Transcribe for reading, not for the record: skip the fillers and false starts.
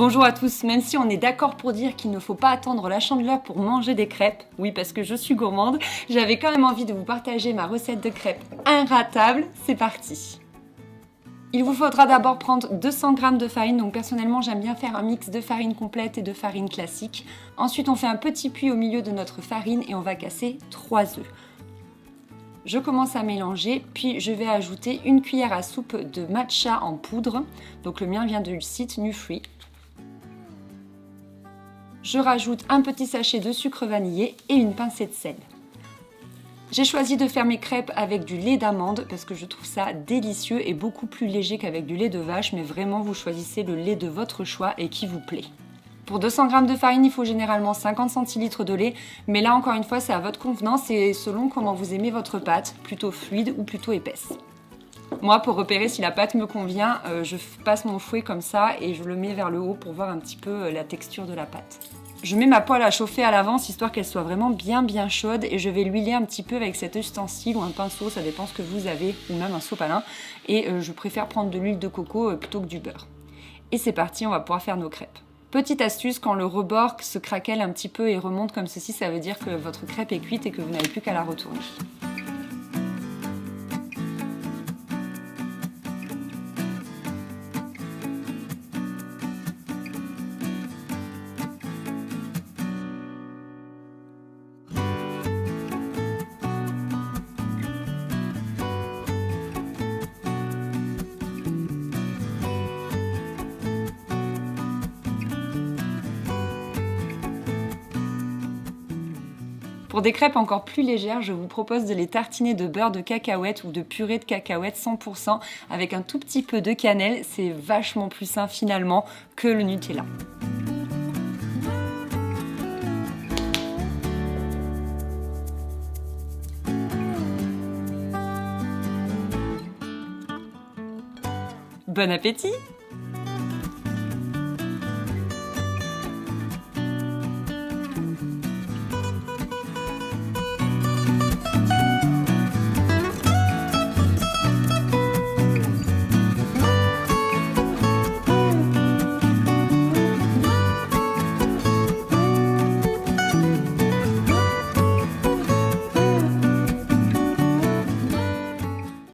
Bonjour à tous, même si on est d'accord pour dire qu'il ne faut pas attendre la Chandeleur pour manger des crêpes, oui parce que je suis gourmande, j'avais quand même envie de vous partager ma recette de crêpes inratable, c'est parti. Il vous faudra d'abord prendre 200 g de farine, donc personnellement j'aime bien faire un mix de farine complète et de farine classique. Ensuite on fait un petit puits au milieu de notre farine et on va casser 3 œufs. Je commence à mélanger, puis je vais ajouter une cuillère à soupe de matcha en poudre, donc le mien vient du site Nufree. Je rajoute un petit sachet de sucre vanillé et une pincée de sel. J'ai choisi de faire mes crêpes avec du lait d'amande parce que je trouve ça délicieux et beaucoup plus léger qu'avec du lait de vache, mais vraiment vous choisissez le lait de votre choix et qui vous plaît. Pour 200 g de farine, il faut généralement 50 centilitres de lait, mais là encore une fois c'est à votre convenance et selon comment vous aimez votre pâte, plutôt fluide ou plutôt épaisse. Moi, pour repérer si la pâte me convient, je passe mon fouet comme ça et je le mets vers le haut pour voir un petit peu la texture de la pâte. Je mets ma poêle à chauffer à l'avance histoire qu'elle soit vraiment bien chaude et je vais l'huiler un petit peu avec cet ustensile ou un pinceau, ça dépend ce que vous avez, ou même un sopalin. Et je préfère prendre de l'huile de coco plutôt que du beurre. Et c'est parti, on va pouvoir faire nos crêpes. Petite astuce, quand le rebord se craquelle un petit peu et remonte comme ceci, ça veut dire que votre crêpe est cuite et que vous n'avez plus qu'à la retourner. Pour des crêpes encore plus légères, je vous propose de les tartiner de beurre de cacahuète ou de purée de cacahuète 100% avec un tout petit peu de cannelle. C'est vachement plus sain finalement que le Nutella. Bon appétit!